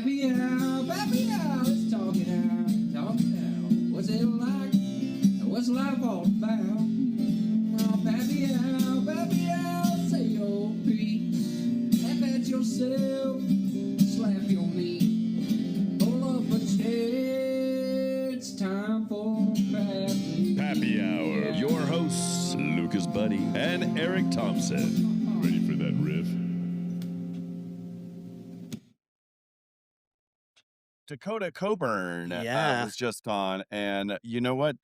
Pappy out, let's talk it out. What's it like? What's life all about? Oh, Pappy out, say your piece. Laugh at yourself, slap your knee. Pull up a chair, it's time for Pappy Hour. Your hosts, Lucas Buddy and Eric Thompson. Ready for that riff? Dakota Coburn was just on, and you know what?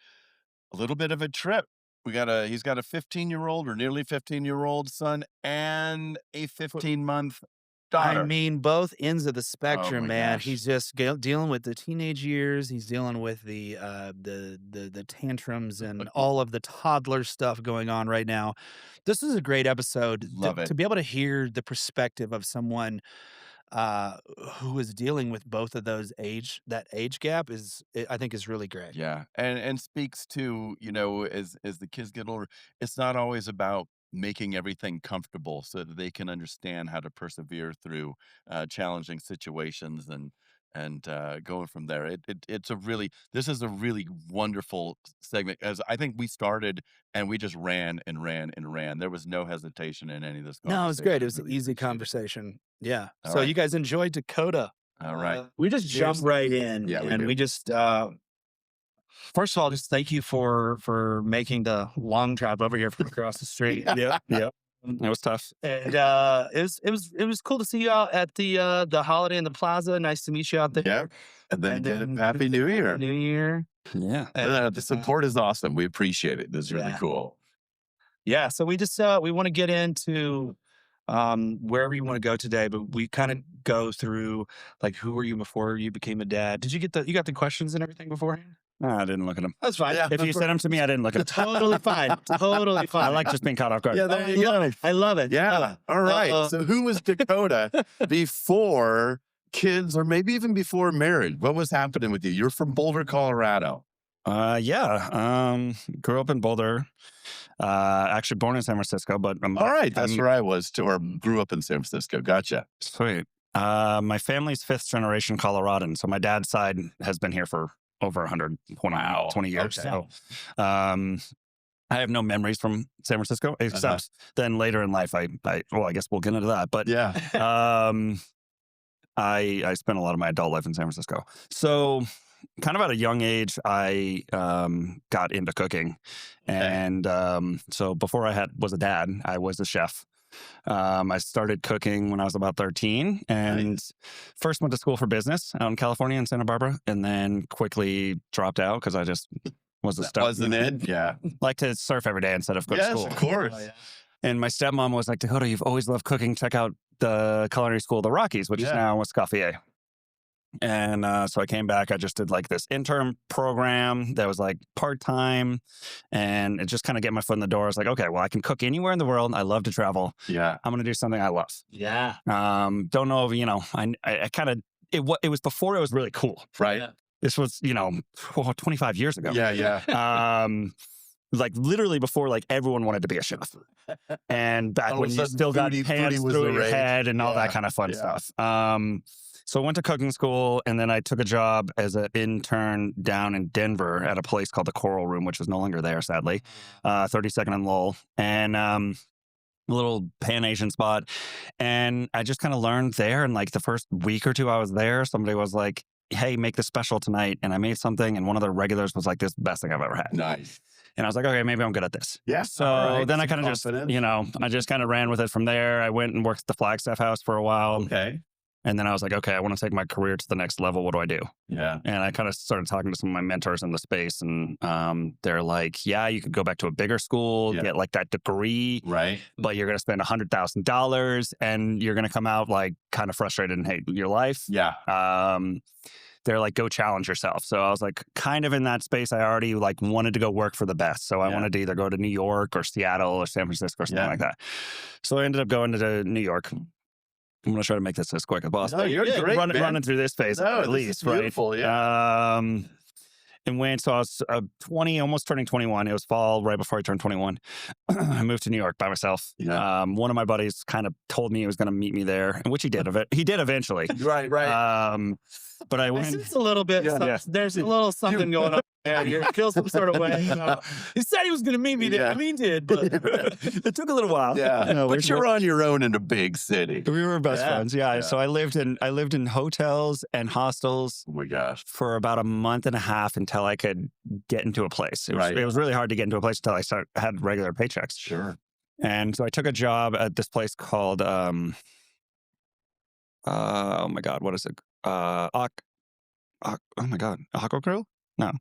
A little bit of a trip. He's got a 15-year-old or nearly 15-year-old son and a 15-month daughter. I mean, both ends of the spectrum, man. Gosh. He's just dealing with the teenage years. He's dealing with the tantrums and all of the toddler stuff going on right now. This is a great episode. Love it. To be able to hear the perspective of someone who is dealing with both of those age gap I think is really great. Yeah, and speaks to, as the kids get older, it's not always about making everything comfortable so that they can understand how to persevere through challenging situations and going from there. This is a really wonderful segment, as I think we started and we just ran and ran and ran. There was no hesitation in any of this conversation. No, it was great. It was Really an easy appreciate it. conversation. Yeah. All So right. you guys enjoyed Dakota. All right. We just jump right in, Yeah, we and do. we just first of all, just thank you for making the long drive over here from across the street. Yeah. That was tough. And it was cool to see you out at the Holiday in the Plaza. Nice to meet you out there. Yeah. And then Happy New Year. New Year. Yeah. The support is awesome. We appreciate it. This is really Yeah. cool. Yeah. So we just we want to get into wherever you want to go today, but we kind of go through like who were you before you became a dad? Did you got the questions and everything beforehand? No, I didn't look at them. That's fine. Yeah. If you sent them to me, I didn't look at them. Totally fine. Totally fine. I like just being caught off guard. Yeah, there you go. I love it. Yeah. All right. Uh-oh. So who was Dakota before kids or maybe even before marriage? What was happening with you? You're from Boulder, Colorado. Grew up in Boulder. Actually born in San Francisco, but All right. That's where I was too, or grew up in San Francisco. Gotcha. Sweet. My family's fifth generation Coloradan. So my dad's side has been here for over 120 years. Okay. So I have no memories from San Francisco, except then later in life, I guess we'll get into that. But Yeah. I spent a lot of my adult life in San Francisco. So kind of at a young age, I got into cooking. Okay. And so before I was a dad, I was a chef. I started cooking when I was about 13 and first went to school for business out in California in Santa Barbara, and then quickly dropped out because I just Wasn't it? Yeah. like to surf every day instead of go to Yes, school. of course. Oh, yeah. And my stepmom was like, Dakota, you've always loved cooking. Check out the culinary school of the Rockies, which is now Escoffier. And so I came back. I just did like this intern program that was like part-time, and it just kind of get my foot in the door. I was like, okay, well, I can cook anywhere in the world. I love to travel. Yeah. I'm going to do something I love. Yeah. Don't know if, I kind of, it was before it was really cool. Right. Yeah. This was, 25 years ago. Yeah. Yeah. Like literally before, like everyone wanted to be a chef, and back All of when a you sudden, still got foodie pants was through the your rage. head and all that Yeah, kind of fun yeah. stuff. So I went to cooking school, and then I took a job as an intern down in Denver at a place called the Coral Room, which is no longer there, sadly. 32nd and Lowell, and a little Pan-Asian spot. And I just kind of learned there. And like the first week or two I was there, somebody was like, hey, make this special tonight. And I made something, and one of the regulars was like, this is the best thing I've ever had. Nice. And I was like, okay, maybe I'm good at this. Yeah. So all right. then I Some kind of just, confidence. I just kind of ran with it from there. I went and worked at the Flagstaff House for a while. Okay. And then I was like, okay, I want to take my career to the next level. What do I do? Yeah. And I kind of started talking to some of my mentors in the space. And they're like, yeah, you could go back to a bigger school, get like that degree, Right. but you're going to spend $100,000 and you're going to come out like kind of frustrated and hate your life. Yeah. They're like, go challenge yourself. So I was like kind of in that space. I already like wanted to go work for the best. So I wanted to either go to New York or Seattle or San Francisco or something like that. So I ended up going to New York. I'm going to try to make this as quick as possible. No, you're great, man. Running through this phase No, at this least, is beautiful, right? and went. So I was 20, almost turning 21. It was fall right before I turned 21. I moved to New York by myself. Yeah. One of my buddies kind of told me he was going to meet me there, and which he did. He did eventually. Right. But I I went. sense a little bit. Yeah. There's a little something going on. Yeah, you feel some sort of way. He said he was going to meet me there. Yeah. I mean, he did, but It took a little while. Yeah. No, But you're on your own in a big city. We were best Yeah. friends. Yeah. Yeah. So I lived in hotels and hostels Oh my gosh. for about a month and a half until I could get into a place. It was really hard to get into a place until I had regular paychecks. Sure. And so I took a job at this place called oh my God, what is it? Oh my God, Aqua Grill? No,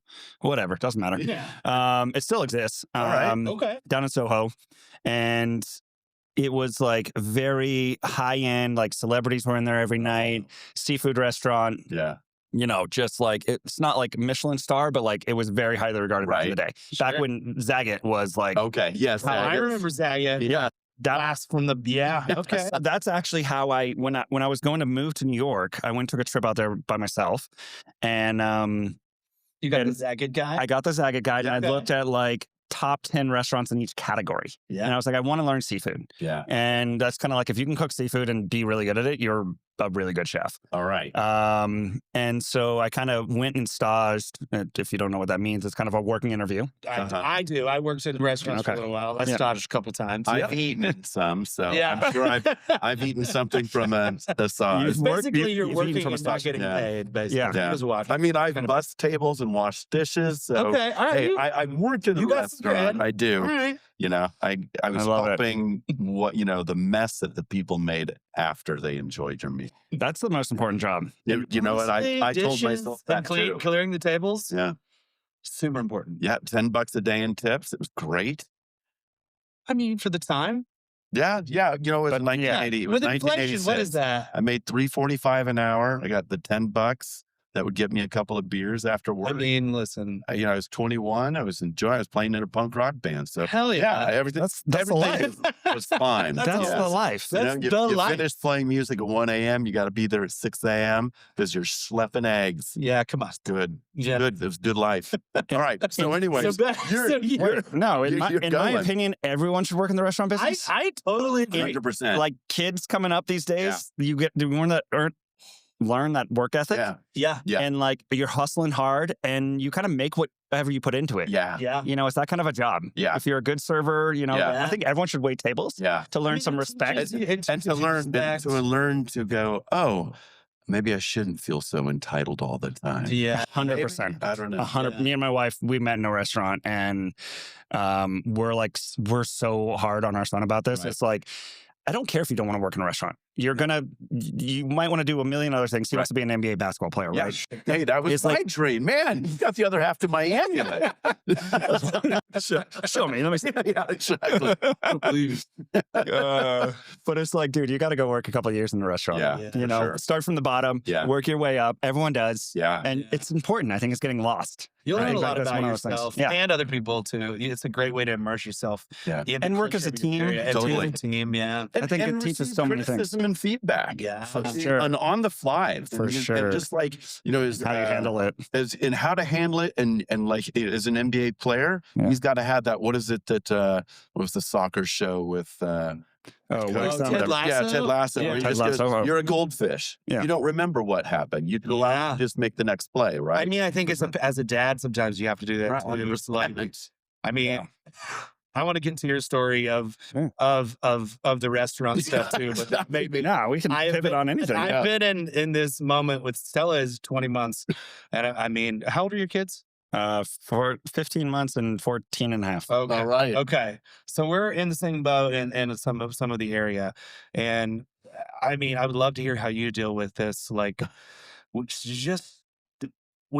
whatever, doesn't matter. yeah. It still exists. All right. Okay. Down in Soho, and it was like very high end. Like celebrities were in there every night. Seafood restaurant. Yeah. You know, just like it's not like Michelin star, but like it was very highly regarded back in the day. Back Sure. when Zagat was like, Okay. Yes. I remember Zaga. Yeah. Blast from the okay. That's actually how when I was going to move to New York, I took a trip out there by myself, and You got the Zaga guy. I got the Zagat guide, and Okay. I looked at like top 10 restaurants in each category. Yeah. And I was like, I want to learn seafood. Yeah. And that's kind of like, if you can cook seafood and be really good at it, you're a really good chef. All right. And so I kind of went and staged. If you don't know what that means, it's kind of a working interview. I do. I worked in restaurants for a Okay. little while. I Yeah. staged a couple times. I've eaten it some, so Yeah. I'm sure I've eaten something from a side. You've worked- Basically, you're you've working eaten from a and not station. getting Yeah. paid. Basically, Yeah. He was watching. I mean, I've Kind of- bussed tables and washed dishes. So Okay, all right. hey, I've worked in a you got some restaurant. bread. I do. All right. You know, I was love it. helping the mess that the people made after they enjoyed your meal. That's the most important job. You know what? I told Dishes myself and that too. clearing the tables. Yeah. Super important. Yeah. $10 a day in tips. It was great. I mean, for the time. Yeah. Yeah. You know, it was But, yeah. 1980. It was With inflation, 1986. what is that? I made $3.45 an hour. I got the $10. That would get me a couple of beers after work. I mean, listen. I was 21. I was enjoying. I was playing in a punk rock band. So Hell yeah, yeah. everything. That's the everything life. was fine. That's That's Yeah. the life. That's you the life. finish playing music at 1 a.m. You got to be there at 6 a.m. because you're schlepping eggs. Yeah, come on. Good. Yeah. Good. It was good life. All right. So, anyways, So, you're No, in You're my going. opinion, everyone should work in the restaurant business. I totally agree. 100%. Like kids coming up these days, you get to learn that work ethic. Yeah. Yeah. Yeah. And like you're hustling hard and you kind of make whatever you put into it. Yeah. Yeah. You know, it's that kind of a job. Yeah. If you're a good server, you know, Yeah. I think everyone should wait tables Yeah. to learn I mean, some it's respect. just- And to learn to go, oh, maybe I shouldn't feel so entitled all the time. Yeah. 100%. I don't know. 100. Yeah. Me and my wife, we met in a restaurant, and we're so hard on our son about this. Right. It's like, I don't care if you don't want to work in a restaurant. You might want to do a million other things. He wants to be an NBA basketball player, Yeah. right? Hey, that was It's my like- dream. Man, you got the other half to my amulet. Show me. Let me see. Yeah, exactly. But it's like, dude, you got to go work a couple of years in the restaurant. Yeah, Yeah. You for know, sure. start from the bottom, Yeah. work your way up. Everyone does. Yeah. And Yeah. it's important. I think it's getting lost. You'll I learn a think lot that's about one of those things. yourself Yeah. and other people too. It's a great way to immerse yourself. Yeah. in the And work as a culture of your team. area. And Totally. as a team, yeah. I think it teaches receive so many things. criticism and feedback. Yeah. For sure. And on the fly. For And sure. just like, is How you handle it. as in how to handle it, and like as an NBA player, Yeah. he's got to have that. What is it that what was the soccer show with Ted whatever. Lasso? Yeah, Ted Lasso. Yeah. where he Ted just goes, Lasso. you're a goldfish. Yeah. You don't remember what happened. You go out Yeah. and just make the next play, right? I mean, I think as a dad, sometimes you have to do that. Right. too. It's like, I mean, Yeah. I want to get into your story of Yeah. of the restaurant stuff too, but maybe No, we can I've pivot been- on anything. I've been in this moment with Stella is 20 months, and I mean, how old are your kids? For 15 months and 14 and a half. Okay. All right. Okay. So we're in the same boat in some of the area. And I mean, I would love to hear how you deal with this. Like,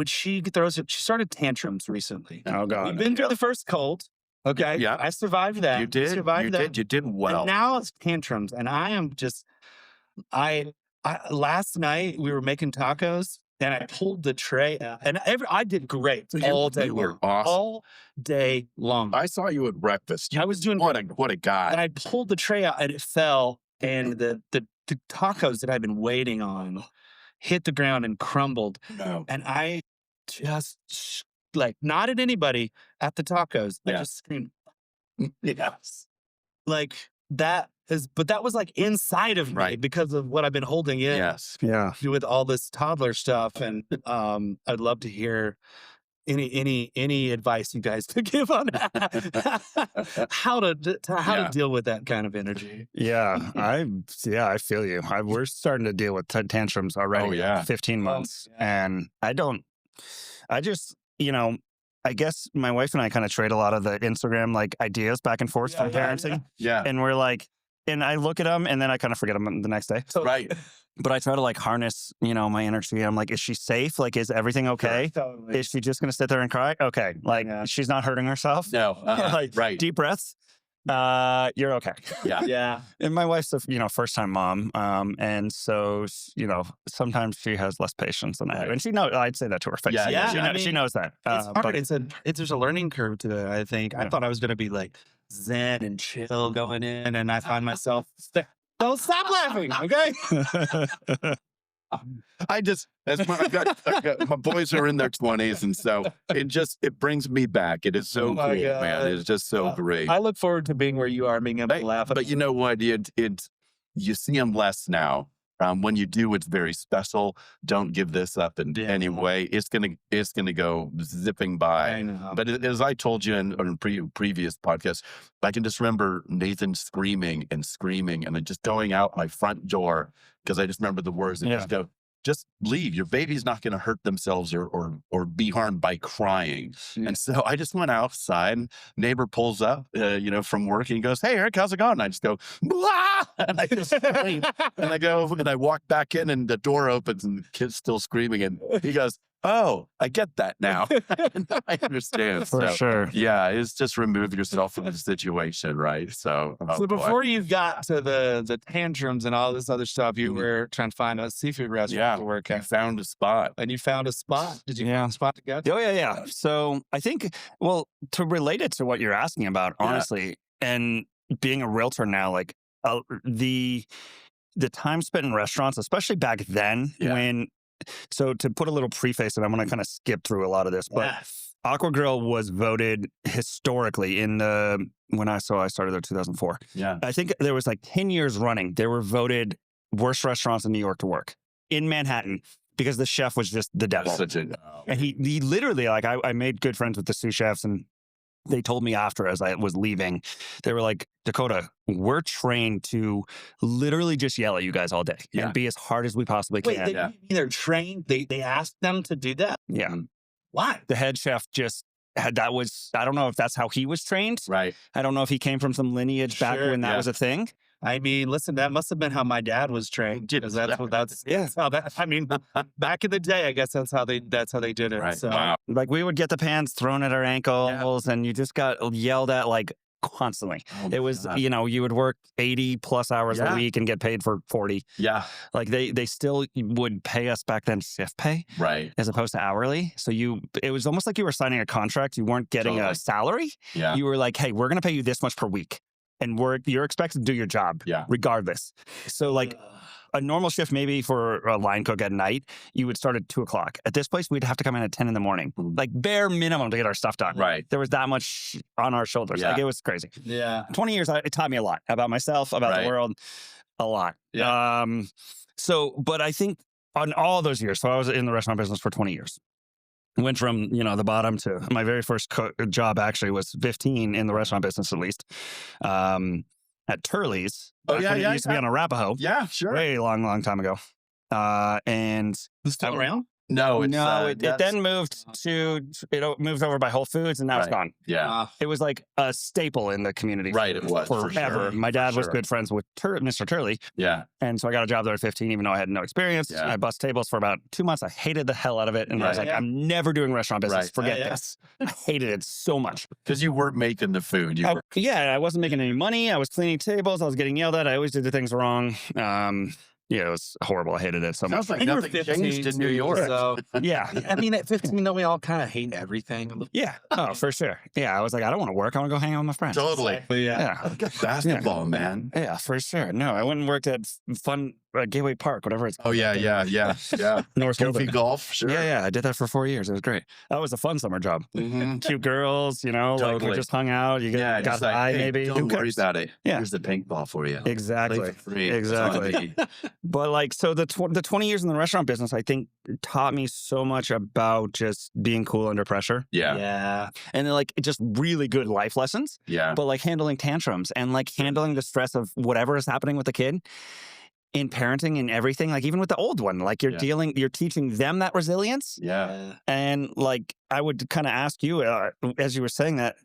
she started tantrums recently. Oh, We've God. been through the first cold. Okay. Yeah. I survived that. You did. Survived You that. did. You did well. And now it's tantrums. And I am just, I last night we were making tacos. And I pulled the tray out, and I did great all day you were long. awesome. All day long. I saw you at breakfast. I was doing What a and guy. I pulled the tray out and it fell, and the tacos that I've been waiting on hit the ground and crumbled, No. and I just like not at anybody at the tacos. I Yeah. just screamed Yes. like that is, but that was like inside of me Right. because of what I've been holding in Yes. Yeah. with all this toddler stuff. And I'd love to hear any advice you guys could give on how to Yeah. deal with that kind of energy. Yeah, I feel you. We're starting to deal with tantrums already. Oh, yeah. 15 months, yeah. and I just, I guess my wife and I kind of trade a lot of the Instagram like ideas back and forth from parenting, Yeah. and we're like, and I look at them and then I kind of forget them the next day. Right. But I try to like harness, my energy. I'm like, is she safe? Like, is everything okay? Totally. Is she just gonna sit there and cry? Okay, like she's not hurting herself. No. Like, right. deep breaths. You're okay. Yeah. Yeah. And my wife's a first time mom, and so sometimes she has less patience than I have, and she knows. I'd say that to her face. Yeah, yeah. She knows that. It's hard. But There's a learning curve to it. I think I Yeah. thought I was going to be like zen and chill going in, and I find myself don't stop laughing, okay? My boys are in their 20s, and so it brings me back. It is so Oh cool, my God. man. It's just so great. I look forward to being where you are, being able to laugh. But you know what? You see them less now. When you do, it's very special. Don't give this up in any way. It's gonna go zipping by. I know. But as I told you in previous podcasts, I can just remember Nathan screaming and then just going out my front door because I just remember the words and just leave. Your baby's not going to hurt themselves or be harmed by crying. Yeah. And so I just went outside. And neighbor pulls up, from work, and he goes, "Hey, Eric, how's it going?" And I just go, "Blah!" And I just scream. And I go and I walk back in, and the door opens, and the kid's still screaming. And he goes, "Oh, I get that now." And I understand. for So, sure. yeah, it's just remove yourself from the situation, right? So, So before you got to the tantrums and all this other stuff, you were trying to find a seafood restaurant to work I at. found a spot. And you found a spot. Did you Yeah. find a spot to go to? Oh yeah. So I think, to relate it to what you're asking about, honestly, and being a realtor now, like the time spent in restaurants, especially back then, when. So to put a little preface, and I'm going to kind of skip through a lot of this, but Aqua Grill was voted historically when I started there 2004. Yeah. I think there was like 10 years running. They were voted worst restaurants in New York to work in Manhattan because the chef was just the devil. And he literally, like, I made good friends with the sous chefs, and they told me after, as I was leaving, they were like, "Dakota, we're trained to literally just yell at you guys all day and be as hard as we possibly can." Wait, they're trained? They asked them to do that? Yeah. Why? The head chef just had, I don't know if that's how he was trained. Right. I don't know if he came from some lineage back when that was a thing. I mean, listen, that must have been how my dad was trained. Because that's how that. I mean, back in the day, I guess that's how they did it. Right. So, Wow. Like, we would get the pans thrown at our ankles, and you just got yelled at like constantly. Oh my It was, God. you would work 80 plus hours a week and get paid for 40. Yeah. Like they still would pay us back then shift pay Right. as opposed to hourly. So it was almost like you were signing a contract. You weren't getting a salary. Yeah. You were like, "Hey, we're going to pay you this much per week. And you're expected to do your job regardless." So like a normal shift, maybe for a line cook at night, you would start at 2:00. At this place, we'd have to come in at 10 a.m, like bare minimum to get our stuff done. Right. There was that much on our shoulders. Yeah. Like, it was crazy. yeah. 20 years, it taught me a lot about myself, about the world, a lot. Yeah. But I think on all those years, so I was in the restaurant business for 20 years. Went from, the bottom to my very first job actually was 15 in the restaurant business, at least, at Turley's. Oh, back yeah, when yeah, It used to be on Arapahoe. Yeah, sure. Way long time ago. And Who's still around? No, it's it then moved over by Whole Foods, and now it's gone. Yeah. It was like a staple in the community. Right, it was, for forever. sure, My dad for was sure. good friends with Mr. Turley. Yeah. And so I got a job there at 15, even though I had no experience. Yeah. I bussed tables for about 2 months. I hated the hell out of it. And I was Right. like, I'm never doing restaurant business. Right. Forget Yeah. this. I hated it so much. Because you weren't making the food. I wasn't making any money. I was cleaning tables. I was getting yelled at. I always did the things wrong. It was horrible. I hated it so much. Sounds like And you were nothing changed in New too, York. So, Yeah. I mean, at 15, don't we all kind of hate everything? Yeah. Oh, for sure. Yeah. I was like, I don't want to work. I want to go hang out with my friends. Totally. But yeah. Yeah. Look at basketball, man. Yeah, for sure. No, I went and worked at fun Gateway Park, whatever it's Oh called. yeah, North Goofy Golden. golf, sure. Yeah, I did that for 4 years. It was great. That was a fun summer job. Mhm. Cute girls, like we Totally. just hung out. You got just like, high, hey, maybe. don't Who worry cares? about it. Yeah. Here's the paintball for you. Exactly. Play for free. Exactly. But like, so the 20 years in the restaurant business, I think taught me so much about just being cool under pressure. Yeah. And then like just really good life lessons, Yeah. but like handling tantrums and like handling the stress of whatever is happening with the kid in parenting and everything, like even with the old one, like you're teaching them that resilience. Yeah. And like, I would kind of ask you, as you were saying that,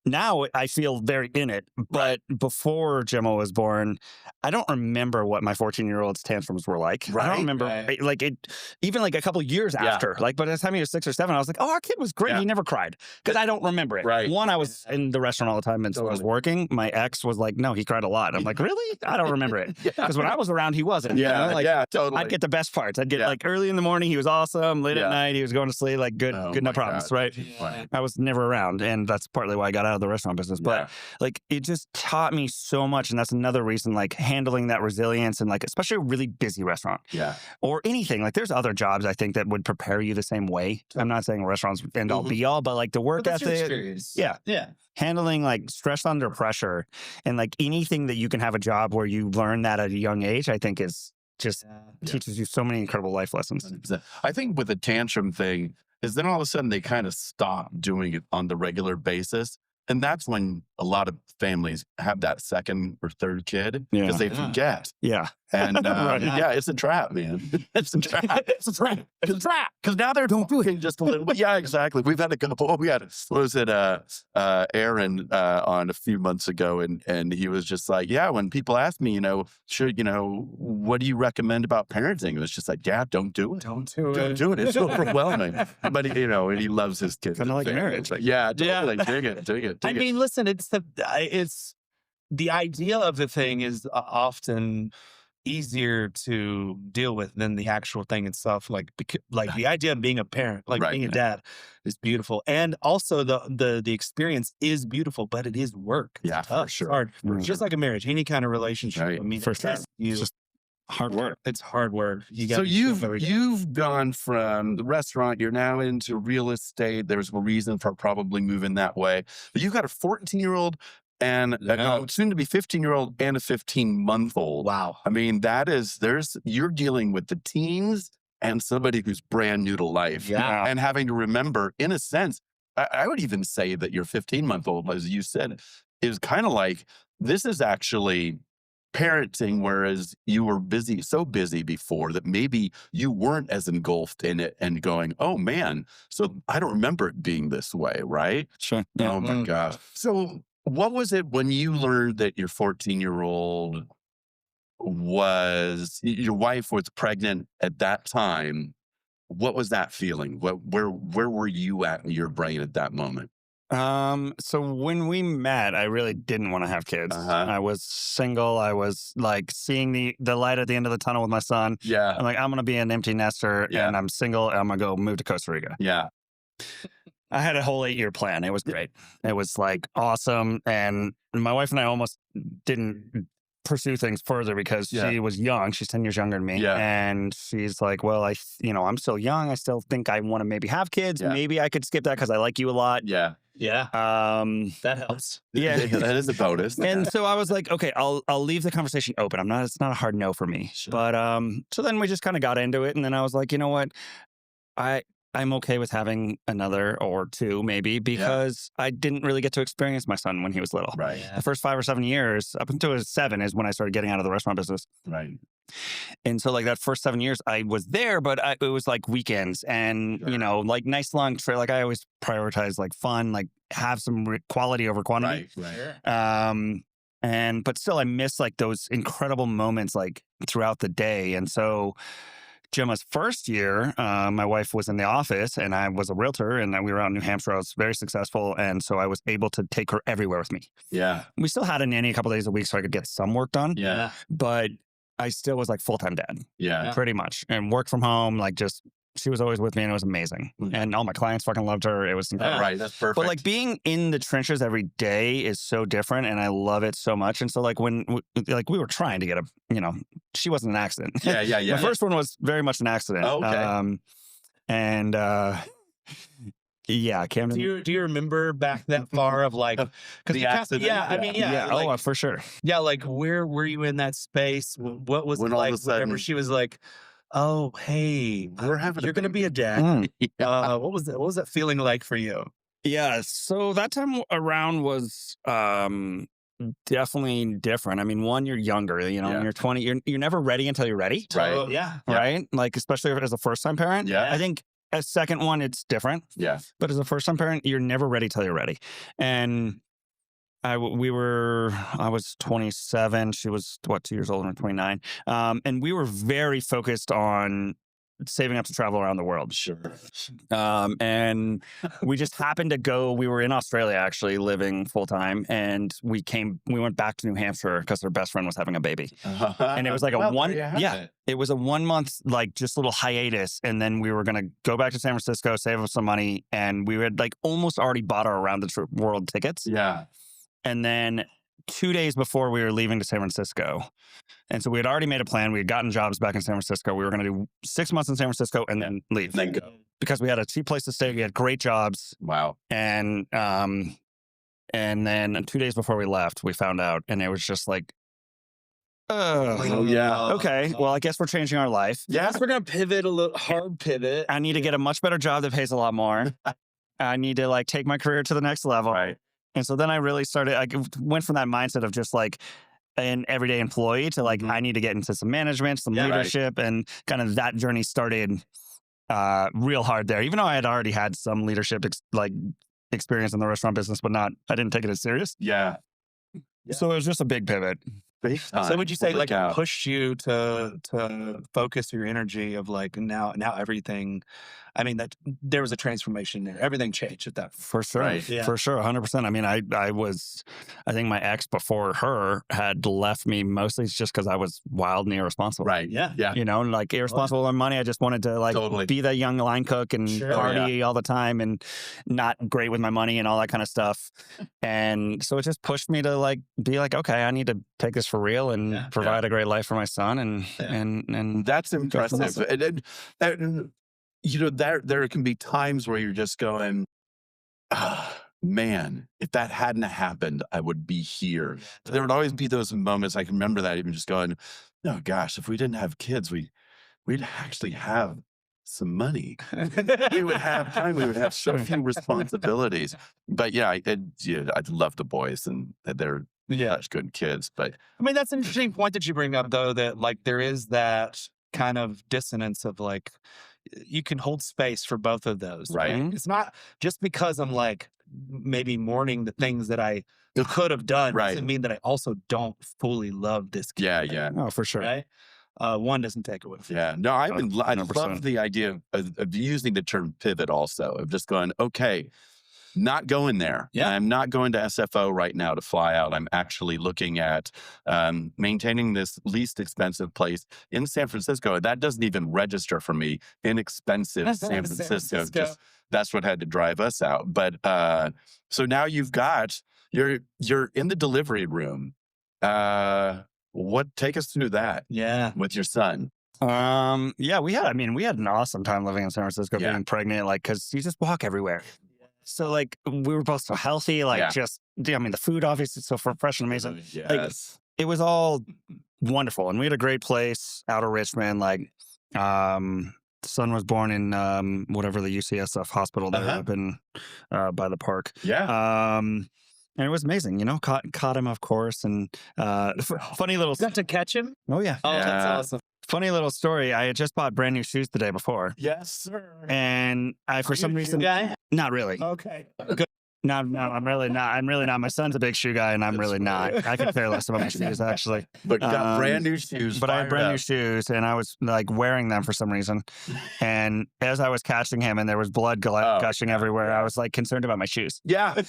now I feel very in it, but before Gemma was born, I don't remember what my 14-year-old's tantrums were like. I don't remember, like it, even like a couple years after, like by the time he was 6 or 7, I was like, oh, our kid was great. He never cried because I don't remember it. Right. One, I was in the restaurant all the time and so I was working. My ex was like, no, he cried a lot. I'm like, really? I don't remember it. Because when I was around, he wasn't. Totally. I'd get the best parts. I'd get like early in the morning, he was awesome. Late at night, he was going to sleep, like good no problems, right? I was never around. And that's partly why I got out of the restaurant business. But like, it just taught me so much. And that's another reason, like handling that resilience and like, especially a really busy restaurant. Yeah. Or anything. Like there's other jobs I think that would prepare you the same way. I'm not saying restaurants end all be all, but like the work ethic. Yeah. Handling like stress under pressure and like anything that you can have a job where you learn that at a young age, I think is just teaches you so many incredible life lessons. 100%. I think with the tantrum thing is then all of a sudden they kind of stop doing it on the regular basis. And that's when a lot of families have that second or third kid because they forget. Yeah. And it's a trap, man. It's a trap. It's a trap. It's a trap. Because now they're doing just a little bit. Yeah, exactly. We've had a couple. We had, what was it, Aaron on a few months ago. And he was just like, when people ask me, what do you recommend about parenting? It was just like, don't do it. Don't do it. It's overwhelming. But, and he loves his kids. Kind of like marriage. Like, totally. Dig it. I mean, listen, it's the idea of the thing is often easier to deal with than the actual thing itself. Like the idea of being a parent, like being a dad, is beautiful, and also the experience is beautiful, but it is work. Yeah, for sure. It's hard, just like a marriage, any kind of relationship. Right. I mean, for sure, it's just hard work. It's hard work. So you've gone from the restaurant, you're now into real estate. There's a reason for probably moving that way, but you've got a 14-year-old. And soon to be 15-year-old and a 15-month-old. Wow. I mean, you're dealing with the teens and somebody who's brand new to life. Yeah. And having to remember, in a sense, I would even say that your 15-month-old, as you said, is kind of like, this is actually parenting, whereas you were so busy before that maybe you weren't as engulfed in it and going, oh man, so I don't remember it being this way, right? Sure. Oh my gosh. So what was it when you learned that your 14-year-old your wife was pregnant at that time? What was that feeling? Where were you at in your brain at that moment? So when we met, I really didn't want to have kids. I was single. I was like seeing the light at the end of the tunnel with my son. Yeah. I'm like, I'm going to be an empty nester and I'm single. I'm going to go move to Costa Rica. Yeah. I had a whole 8-year plan. It was great. It was like awesome. And my wife and I almost didn't pursue things further because she was young. She's 10 years younger than me. Yeah. And she's like, well, I'm still young. I still think I want to maybe have kids. Yeah. Maybe I could skip that because I like you a lot. Yeah. Yeah. That helps. Yeah. That is a bonus. And so I was like, okay, I'll leave the conversation open. it's not a hard no for me. Sure. But so then we just kind of got into it. And then I was like, you know what? I'm okay with having another or two maybe because I didn't really get to experience my son when he was little. Right. The first 5 or 7 years, up until he was 7 is when I started getting out of the restaurant business. Right. And so like that first 7 years I was there, but it was like weekends and, like nice lunch for like, I always prioritize like fun, like have some quality over quantity. Right. But still I miss like those incredible moments like throughout the day. And so Gemma's first year, my wife was in the office and I was a realtor and we were out in New Hampshire. I was very successful. And so I was able to take her everywhere with me. Yeah. We still had a nanny a couple days a week so I could get some work done. Yeah. But I still was like full-time dad. Yeah. Pretty much. And work from home, like just she was always with me, and it was amazing. And all my clients fucking loved her. It was incredible. Right. That's perfect. But like being in the trenches every day is so different, and I love it so much. And so like when we were trying to get she wasn't an accident. Yeah. My first one was very much an accident. Oh, okay. And yeah, Camden. Do you remember back that far of like the accident? Yeah, I mean, yeah. Like, for sure. Yeah, like where were you in that space? What was When it all of like a sudden- whenever she was like, "Oh, hey, you're going to be a dad." What was that feeling like for you? Yeah, so that time around was definitely different. I mean, one, you're younger, when you're 20, you're never ready until you're ready. Right. So, yeah. Right? Like, especially as a first-time parent. Yeah. I think as second one, it's different. Yeah. But as a first-time parent, you're never ready till you're ready. And I was 27. She was, 2 years older, 29. And we were very focused on saving up to travel around the world. Sure. And we just happened to go. We were in Australia actually living full time, and we went back to New Hampshire because her best friend was having a baby. And it was like it was a 1 month like just little hiatus, and then we were gonna go back to San Francisco, save up some money, and we had like almost already bought our around the world tickets. Yeah. And then 2 days before we were leaving to San Francisco. And so we had already made a plan. We had gotten jobs back in San Francisco. We were going to do 6 months in San Francisco and then leave. Then go. Because we had a cheap place to stay. We had great jobs. Wow. And then 2 days before we left, we found out. And it was just like, oh, yeah. Okay, well, I guess we're changing our life. Yes. We're going to pivot hard pivot. I need to get a much better job that pays a lot more. I need to like take my career to the next level. Right. And so then I really I went from that mindset of just like an everyday employee to like, I need to get into some management, some leadership, and kind of that journey started real hard there. Even though I had already had some leadership experience in the restaurant business, but I didn't take it as serious. Yeah. So it was just a big pivot. So would you say like it pushed you to focus your energy of like now everything? I mean, that there was a transformation there. Everything changed at that. For sure. Right. Yeah. For sure. 100%. I mean, I think my ex before her had left me mostly just because I was wild and irresponsible. Right. Yeah. Yeah. Like irresponsible with money. I just wanted to like be that young line cook and party all the time and not great with my money and all that kind of stuff. And so it just pushed me to like be like, okay, I need to take this for real and provide a great life for my son. And that's impressive. There can be times where you're just going, man, if that hadn't happened, I would be here. There would always be those moments. I can remember that even just going, oh gosh, if we didn't have kids, we'd actually have some money. We would have time. We would have so few responsibilities. But yeah, I love the boys, and they're such good kids. But I mean, that's an interesting point that you bring up, though, that like there is that kind of dissonance of like, you can hold space for both of those. Right. It's not just because I'm like maybe mourning the things that I could have done doesn't mean that I also don't fully love this kid. Yeah. Oh, for sure. Right. One doesn't take away from Yeah. No, I love the idea of using the term pivot also, of just going, okay, not going there. Yeah. I'm not going to SFO right now to fly out. I'm actually looking at maintaining this least expensive place in San Francisco. That doesn't even register for me. Inexpensive San Francisco. Just that's what had to drive us out. But so now you're in the delivery room. Take us through that? Yeah. With your son. Yeah, we had an awesome time living in San Francisco, being pregnant, like, cause you just walk everywhere. So like we were both so healthy, like the food obviously so fresh and amazing. Yes. Like, it was all wonderful. And we had a great place out of Richmond. Like, the son was born in whatever the UCSF hospital there up in by the park. Yeah. And it was amazing, caught him, of course. And funny little... Got to catch him? Oh, yeah. Oh, that's awesome. Funny little story. I had just bought brand new shoes the day before. Yes, sir. And for some reason... Guy? Not really. Okay. Good. No, I'm really not. I'm really not. My son's a big shoe guy, and I'm really not. I could care less about my shoes, actually. But you got brand new shoes. But I had brand new shoes, and I was like wearing them for some reason. And as I was catching him, and there was blood gushing everywhere, I was like concerned about my shoes. Yeah.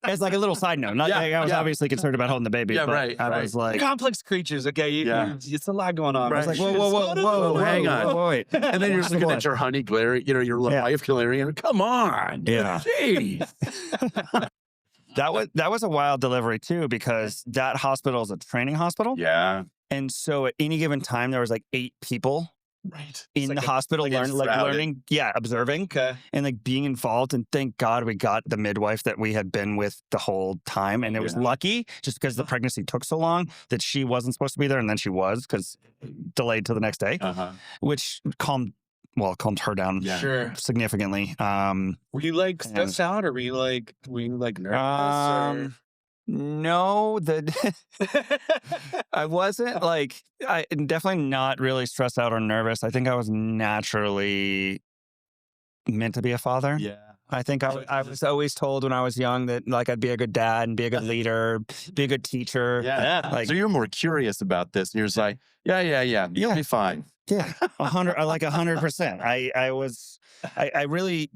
As like a little side note, not Yeah, like I was yeah. obviously concerned about holding the baby, Yeah, but right, I right. was like, Complex creatures, okay? Yeah. It's a lot going on. I was Right. like, Whoa, hang on. wait. And then you're What's looking the at your honey glaring, your Yeah. wife glaring. Come on. Yeah. Jeez. That was a wild delivery too, because that hospital is a training hospital. Yeah. And so at any given time, there was like 8 people Right. in like the a- hospital like it's learning, observing Okay. and like being involved. And thank God we got the midwife that we had been with the whole time. And it was Yeah. lucky just because the pregnancy took so long that she wasn't supposed to be there. And then she was, because delayed till the next day, Uh-huh. which calmed her down Yeah. Sure. significantly. Were you like stressed out, or were you like nervous? No, I wasn't like, I definitely not really stressed out or nervous. I think I was naturally meant to be a father. Yeah. I think I was always told when I was young that like I'd be a good dad and be a good leader, be a good teacher. Yeah. Like, So you're more curious about this. And you're just like, yeah. You'll be fine. yeah, 100%. I really,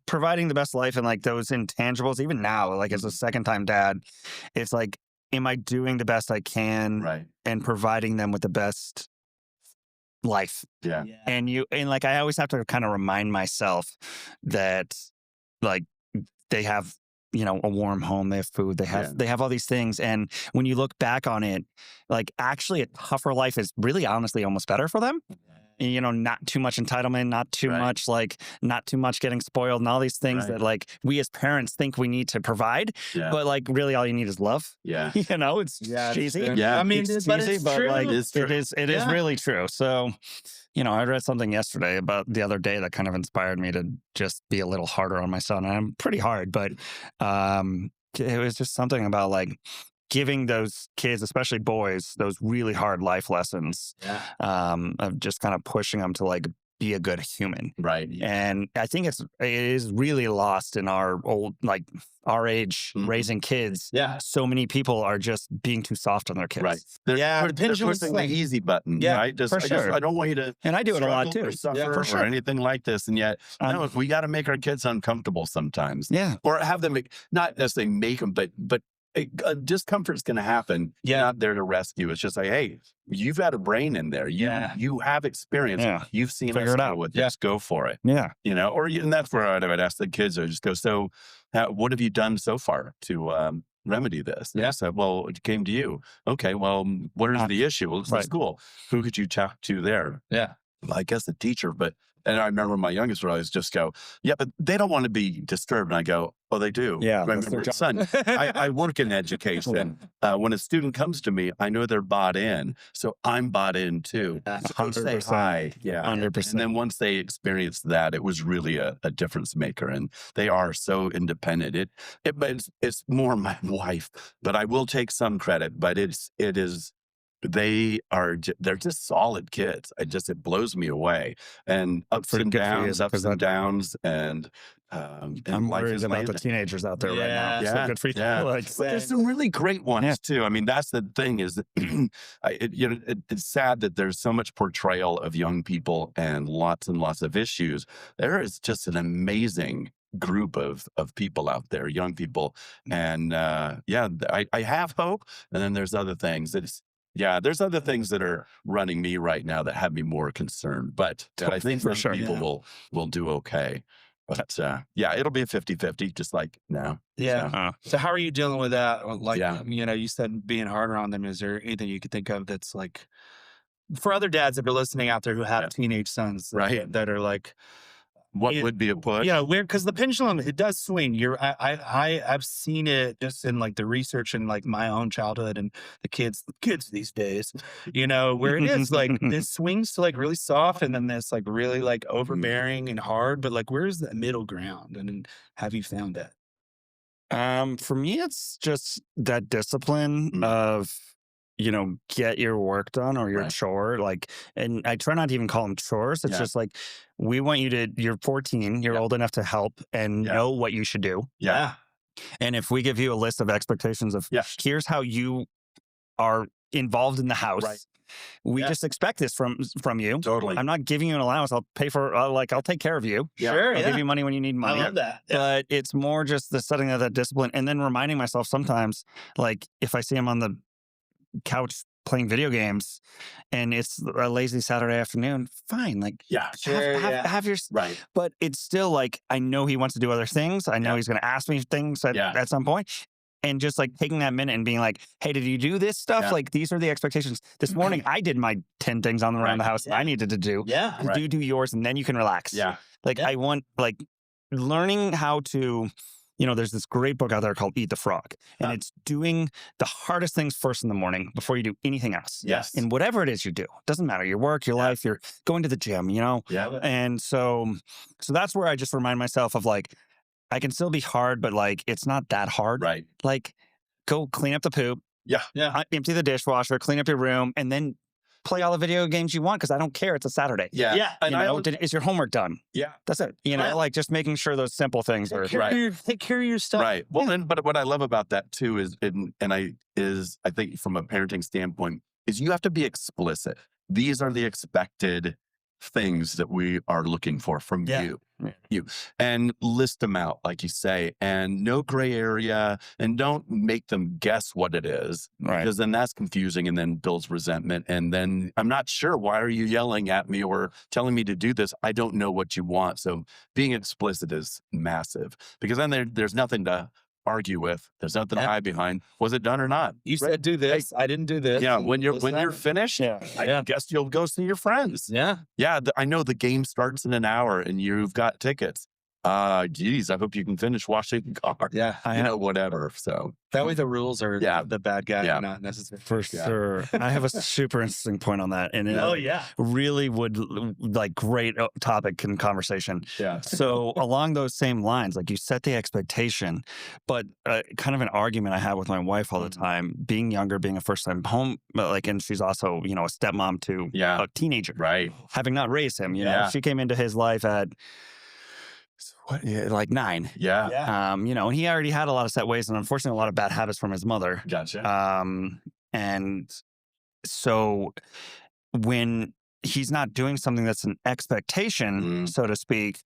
providing the best life and like those intangibles, even now, like as a second time dad, it's like, am I doing the best I can Right. and providing them with the best life? Yeah. And like, I always have to kind of remind myself that like they have, a warm home, they have food, they have all these things. And when you look back on it, like actually a tougher life is really honestly almost better for them. And, not too much entitlement, not too much getting spoiled and all these things that like we as parents think we need to provide. Yeah. But like really all you need is love. Yeah. It's cheesy. Yeah. I mean, It's but cheesy, it's but true. like It's true. it is really true. So, I read something yesterday about the other day that kind of inspired me to just be a little harder on my son. And I'm pretty hard, but it was just something about like giving those kids, especially boys, those really hard life lessons of just kind of pushing them to like be a good human. Right. And I think it is really lost in our our age raising kids. Yeah. So many people are just being too soft on their kids. Right. the They're pendulum's pushing the swing. easy button. Yeah, Right. for sure. I don't want you to. And I do it a lot struggle too. Or suffer Yeah, for sure. or anything like this. And yet, no, if we got to make our kids uncomfortable sometimes, Yeah. or have them not necessarily make them, but discomfort's going to happen. Yeah. You're not there to rescue. It's just like, hey, you've got a brain in there. You have experience. Yeah. You've seen Figure us it deal out. with this. Go for it. Yeah. And that's where I would ask the kids. I just go, so what have you done so far to remedy this? And I said, well, it came to you. Okay, well, what is the issue? Well, it's the school. Who could you talk to there? Yeah. Well, I guess the teacher, and I remember my youngest would always just go, yeah, but they don't want to be disturbed. And I go, oh, they do. Yeah, I that's their remember, job. son, I work in education. When a student comes to me, I know they're bought in. So I'm bought in too. So say 100%. hi. Yeah. 100%. And then once they experienced that, it was really a difference maker. And they are so independent. It's more my wife, but I will take some credit, but they're just solid kids. It blows me away. And ups Pretty and good for you, downs, because and I'm life worried is about landing. the teenagers out there right now. Yeah, So good for you. yeah. Like, But there's some really great ones too. I mean, that's the thing is that it's sad that there's so much portrayal of young people and lots of issues. There is just an amazing group of people out there, young people. And I have hope. And then there's other things. There's other things that are running me right now that have me more concerned. But I think For most sure. people will do okay. But it'll be a 50-50, just like now. Yeah. So how are you dealing with that? Like, Yeah. you said being harder on them. Is there anything you could think of that's like, for other dads that are listening out there who have teenage sons, Right. that are like, What would be a push? because the pendulum, it does swing. I've seen it just in like the research in like my own childhood and the kids these days, where it is like this swings to like really soft and then this like really like overbearing and hard, but like where's the middle ground? And have you found that? For me, it's just that discipline of, get your work done or your Right. chore. Like, and I try not to even call them chores. It's just like, you're 14, you're old enough to help and know what you should do. Yeah. And if we give you a list of expectations of here's how you are involved in the house, we Yeah. just expect this from you. Totally. I'm not giving you an allowance. I'll pay for I'll take care of you. Sure. I'll give you money when you need I money. love that. Yeah. But it's more just the setting of that discipline, and then reminding myself sometimes, like if I see him on the couch playing video games and it's a lazy Saturday afternoon, fine. Like, Yeah. Sure. have your, Right. but it's still like, I know he wants to do other things. I know he's going to ask me things at some point. And just like taking that minute and being like, hey, did you do this stuff? Yeah. Like, these are the expectations. This morning, I did my 10 things on around the house that I needed to do. Yeah. Do yours, and then you can relax. Yeah. Like, I want, like, learning how to, there's this great book out there called Eat the Frog, and it's doing the hardest things first in the morning before you do anything else. Yes. And whatever it is you do, doesn't matter, your work, your life, you're going to the gym, Yeah. And so that's where I just remind myself of like, I can still be hard, but like, it's not that hard. Right. Like, go clean up the poop. Yeah. Yeah. Empty the dishwasher, clean up your room, and then play all the video games you want, because I don't care. It's a Saturday. Yeah. Yeah. And is your homework done? Yeah. That's it. Like just making sure those simple things are right. Take care of your stuff. Right. Well, then, but what I love about that too is, I think from a parenting standpoint, is you have to be explicit. These are the expected things that we are looking for from you, and list them out, like you say, and no gray area, and don't make them guess what it is, because then that's confusing and then builds resentment. And then I'm not sure, why are you yelling at me or telling me to do this? I don't know what you want. So being explicit is massive, because then there's nothing to argue with. There's nothing to hide behind. Was it done or not? You said do this. I didn't do this. Yeah. When you're finished, I guess you'll go see your friends. Yeah. Yeah. I know the game starts in an hour and you've got tickets. Geez, I hope you can finish washing the car. Yeah. Whatever. So that way the rules are the bad guy, not necessary. For sure. I have a super interesting point on that. And it really would like great topic and conversation. Yeah. So along those same lines, like you set the expectation, but kind of an argument I have with my wife all the time, being younger, being a first time home, and she's also, a stepmom to a teenager. Right. Having not raised him, she came into his life at like 9. Yeah. And he already had a lot of set ways and unfortunately a lot of bad habits from his mother. Gotcha. And so when he's not doing something that's an expectation, so to speak,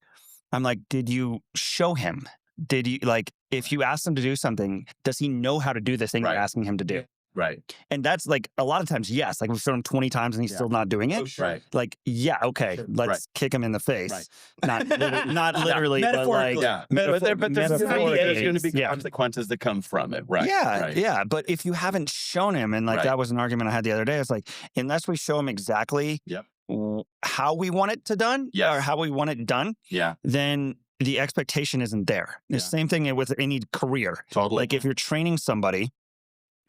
I'm like, did you show him? Did you, like, if you ask him to do something, does he know how to do the thing you're asking him to do? Right. And that's like a lot of times, yes. Like we've shown him 20 times and he's still not doing it. Oh, sure. Right. Like, okay, let's kick him in the face. Right. Not literally, but like but there's going to be yes. consequences that come from it. Right. Yeah. But if you haven't shown him, and like that was an argument I had the other day, it's like, unless we show him exactly how we want it done or how we want it done, then the expectation isn't there. The same thing with any career. Totally. Like if you're training somebody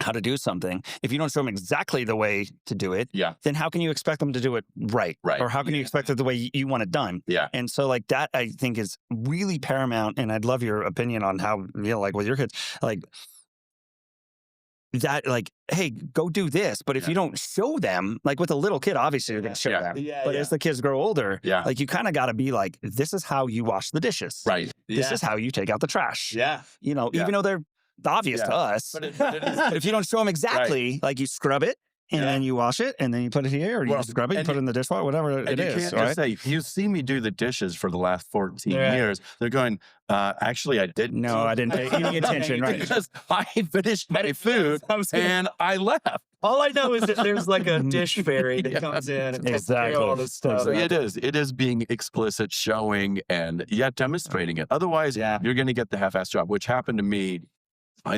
how to do something, if you don't show them exactly the way to do it, then how can you expect them to do it right? Or how can you expect it the way you want it done? Yeah. And so like that, I think is really paramount. And I'd love your opinion on how, like with your kids, like that, like, hey, go do this. But if you don't show them, like with a little kid, obviously you're going to show them. But as the kids grow older, like you kind of got to be like, this is how you wash the dishes. Right. This is how you take out the trash. Yeah. Even though they're obvious to us. But if you don't show them exactly, like you scrub it and then you wash it and then you put it here, or you scrub it, you put it in the dishwasher, whatever it is. You can't just say, you see me do the dishes for the last 14 years. They're going, actually, I didn't. No, I didn't pay any attention, right? Because I finished my food and I left. All I know is that there's like a dish fairy that comes in and takes care of all this stuff. So it is being explicit, showing, and demonstrating it. Otherwise, you're going to get the half-assed job, which happened to me. I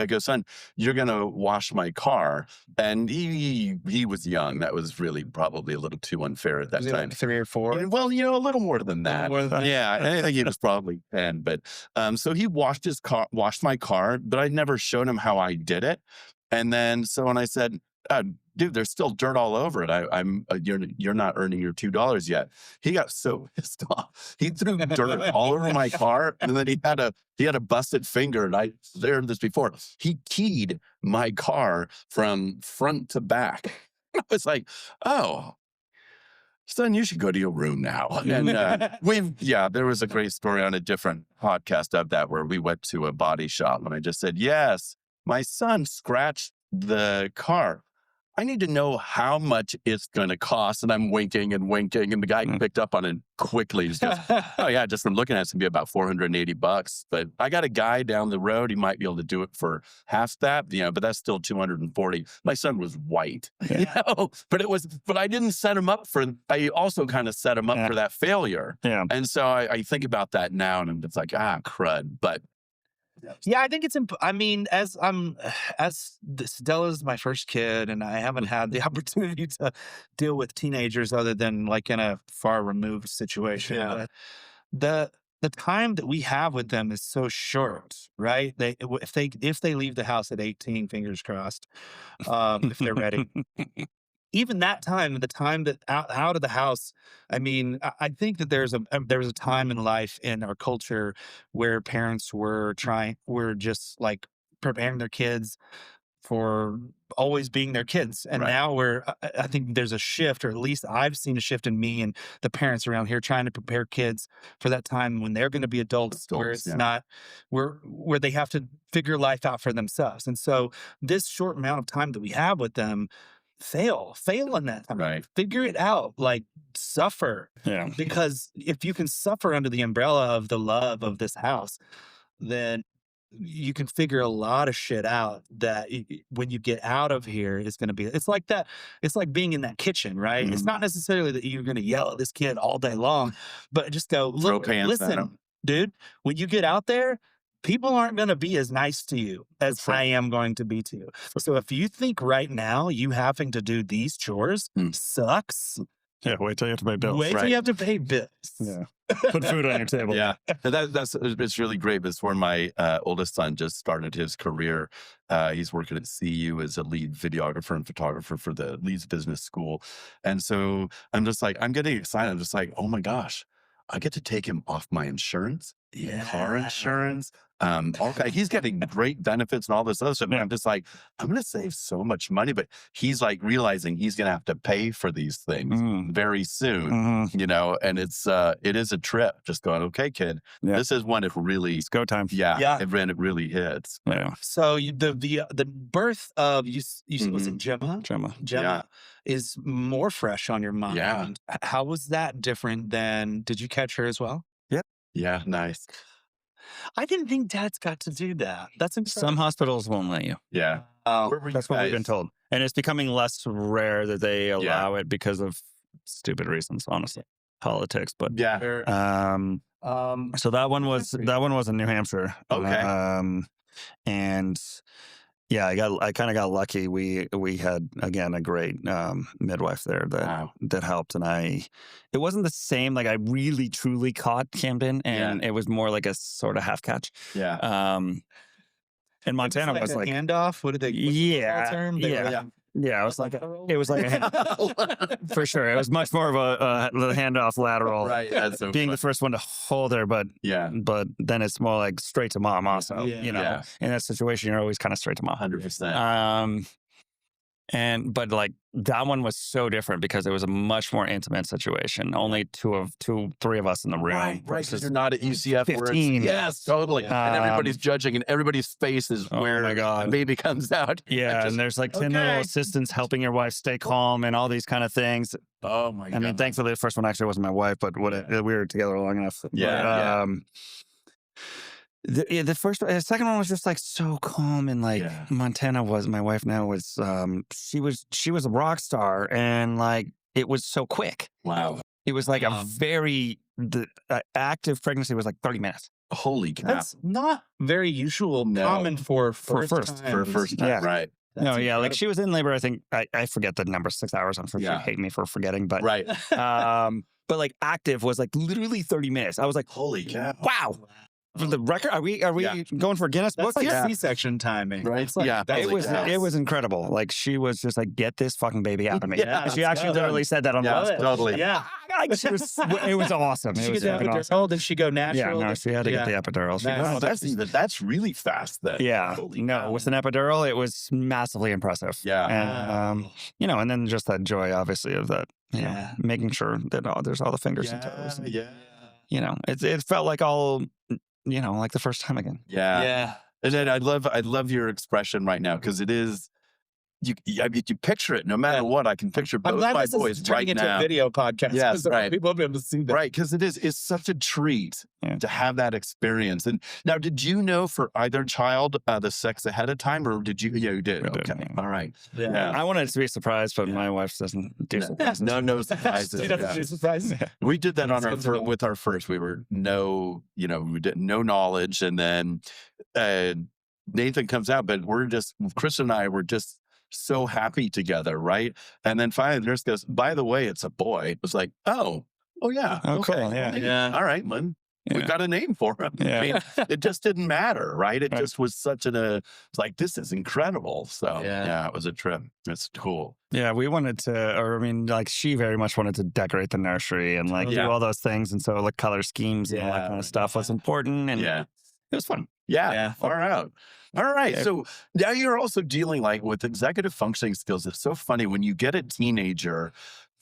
go, son, you're going to wash my car. And he was young. That was really probably a little too unfair at that time. Like 3 or 4? Well, a little more than that. Yeah, I think he was probably 10. But so he washed my car, but I never showed him how I did it. And then when I said, dude, there's still dirt all over it. You're not earning your $2 yet. He got so pissed off. He threw dirt all over my car, and then he had a busted finger. And I learned this before. He keyed my car from front to back. I was like, oh, son, you should go to your room now. And there was a great story on a different podcast of that where we went to a body shop, and I just said, yes, my son scratched the car. I need to know how much it's going to cost. And I'm winking and winking. And the guy picked up on it quickly. He's just, oh yeah, just from looking at it, it's going to be about $480. But I got a guy down the road. He might be able to do it for half that, but that's still 240. My son was white, but I didn't set him up I also kind of set him up for that failure. Yeah. And so I think about that now and it's like, crud. But yeah, I think it's, I mean, as Stella's my first kid and I haven't had the opportunity to deal with teenagers other than like in a far removed situation. Yeah. The time that we have with them is so short, right? If they leave the house at 18, fingers crossed, if they're ready. Even that time, the time that out of the house, I mean, I think that there was a time in life in our culture where parents were just like preparing their kids for always being their kids. And now I think there's a shift, or at least I've seen a shift in me and the parents around here trying to prepare kids for that time when they're going to be adults where it's not, where they have to figure life out for themselves. And so this short amount of time that we have with them, fail in that time. Right. Figure it out, like suffer. Yeah. Because if you can suffer under the umbrella of the love of this house, then you can figure a lot of shit out that when you get out of here is going to be, it's like being in that kitchen, right? Mm-hmm. It's not necessarily that you're going to yell at this kid all day long, but just go, listen, dude, when you get out there, people aren't going to be as nice to you as I am going to be to you. So if you think right now you having to do these chores sucks. Yeah, wait till you have to pay bills. Wait till you have to pay bills. Yeah. Put food on your table. Yeah. It's really great. It's where my oldest son just started his career. He's working at CU as a lead videographer and photographer for the Leeds Business School. And so I'm getting excited. I'm just like, oh my gosh, I get to take him off my insurance, car insurance. Okay, he's getting great benefits and all this other stuff. And I'm just like, I'm going to save so much money. But he's like realizing he's going to have to pay for these things very soon, and it is a trip. Just going, okay, kid, this is when it really, it's go time. Yeah. When it really hits. Yeah. So the birth of you was it Gemma? Gemma is more fresh on your mind. Yeah. How was that different than? Did you catch her as well? Yeah, nice. I didn't think dads got to do that. That's incredible. Some hospitals won't let you. Yeah. That's what we've been told. And it's becoming less rare that they allow it because of stupid reasons, honestly. Politics, but so that one was in New Hampshire. Okay. And yeah, I kind of got lucky. We had, again, a great midwife there that helped, and it wasn't the same. Like I really truly caught Camden, and it was more like a sort of half catch. Yeah. And Montana was like a handoff. What did they? Term? Yeah, it was like a for sure. It was much more of a handoff lateral, right? That's so being the first one to hold her, but then it's more like straight to mom. Also, in that situation, you're always kind of straight to mom. 100%. But like that one was so different because it was a much more intimate situation. Only three of us in the room. Right. Because you're not at UCF 15. Yes, totally. And everybody's judging, and everybody's face is where the baby comes out. Yeah, and there's like 10 little assistants helping your wife stay calm and all these kind of things. Oh my God. I mean, thankfully the first one actually wasn't my wife, but we were together long enough. The second one was just like so calm, and like Montana was my wife now was she was a rock star, and like it was so quick. Wow. It was like a very active pregnancy was like 30 minutes. Holy cow. That's not very usual, common for first time, right? That's incredible. Like she was in labor, I think I forget the number, 6 hours. I'm sure she'd hate me for forgetting, but but like active was like literally 30 minutes. I was like, holy cow. Wow. For the record, are we going for Guinness Book? That's like C-section timing, right? Like, it was incredible. Like she was just like, get this fucking baby out of me. She actually literally said that on the totally. Yeah, like it was awesome. She get the epidural? Awesome. Did she go natural? Yeah, no, she had to get the epidural. That's really fast then. Yeah, with an epidural, it was massively impressive. Yeah, and and then just that joy, obviously, of that. Making sure that there's all the fingers and toes. It felt like all. Like the first time again. Yeah. And then I love your expression right now, because it is, I mean, you picture it. No matter what, I can picture I'm both glad my this is boys turning right into now. a video podcast. Yes, so right. People will be able to see that. Right, because it's such a treat Yeah. to have that experience. And now, did you know for either child the sex ahead of time, or did you? Yeah, you did. We did, Okay, yeah. all right. Yeah. I wanted it to be a surprise, but Yeah. my wife doesn't do surprises. No surprises. You don't Yeah. do surprises. We did that That's on good to know. with our first. We were we did no knowledge, and then Nathan comes out, but Chris and I were just so happy together, right? And then finally, the nurse goes, "By the way, it's a boy." It was like, oh yeah, Oh, okay. cool, yeah. Yeah. All right, Lynn. We've Yeah. got a name for him. Yeah. I mean, it just didn't matter, right? It Right. just was such it's like, this is incredible. So Yeah. it was a trip. It's cool. Yeah, we wanted to, or I mean, like she very much wanted to decorate the nursery and like Yeah. do all those things. And so like color schemes and all that Yeah. kind of stuff was important. And Yeah. it was fun. Yeah, Yeah. far out. All right. Yeah. So now you're also dealing like with executive functioning skills. It's so funny when you get a teenager,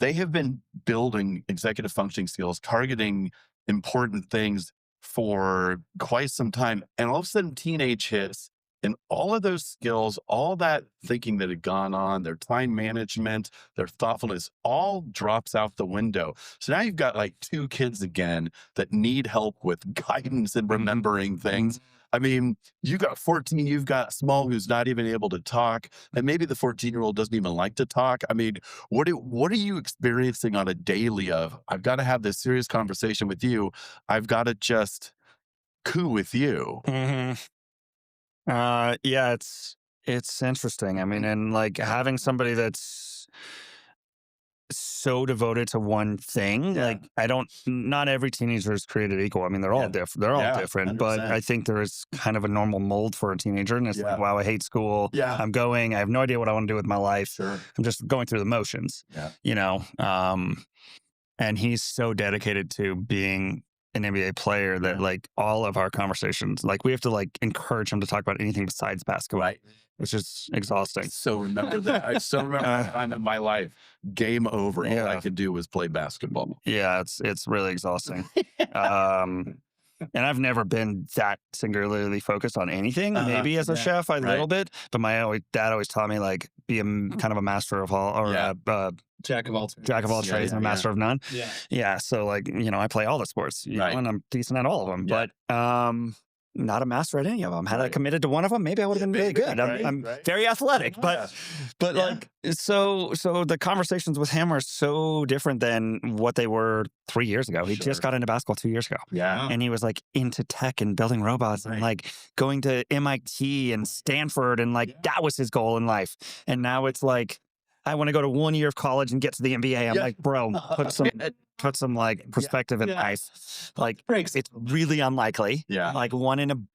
they have been building executive functioning skills, targeting important things for quite some time. And all of a sudden teenage hits and all of those skills, all that thinking that had gone on, their time management, their thoughtfulness, all drops out the window. So now you've got like 2 kids again that need help with guidance and remembering things. I mean, you got 14, you've got Small who's not even able to talk, and maybe the 14-year-old doesn't even like to talk. I mean, what are you experiencing on a daily of, I've got to have this serious conversation with you. I've got to just coo with you. Mm-hmm. Yeah, it's interesting. I mean, and like having somebody that's so devoted to one thing, Yeah. like not every teenager is created equal. I mean, they're all Yeah. different. They're all Yeah, different, but 100%. I think there is kind of a normal mold for a teenager. And it's Yeah. like, wow, I hate school. Yeah. I'm going. I have no idea what I want to do with my life. Sure. I'm just going through the motions. Yeah. And he's so dedicated to being an NBA player that Yeah. like all of our conversations, like we have to like encourage him to talk about anything besides basketball, Right. which is exhausting. So remember that. I so remember that time in my life. Game over. All I Yeah. could do was play basketball. Yeah, it's really exhausting. And I've never been that singularly focused on anything. Maybe as a Yeah. chef, a Right. little bit, but my dad always taught me like be kind of a master of all, or Yeah. jack of all trades and a master of none. Yeah. Yeah, so like I play all the sports, you Right. know, and I'm decent at all of them, Yeah. but not a master at any of them. Had I Right. committed to one of them, maybe I would have been really maybe, good. I'm right. very athletic, Yeah. but Yeah. like so the conversations with him are so different than what they were 3 years ago. He Sure. just got into basketball 2 years ago. Yeah. And he was like into tech and building robots Right. and like going to MIT and Stanford and like that was his goal in life. And now it's like, I want to go to 1 year of college and get to the NBA. I'm Yeah. like, bro, put some like perspective in Yeah. life. Like Breaks. it's really unlikely. Yeah. Like one in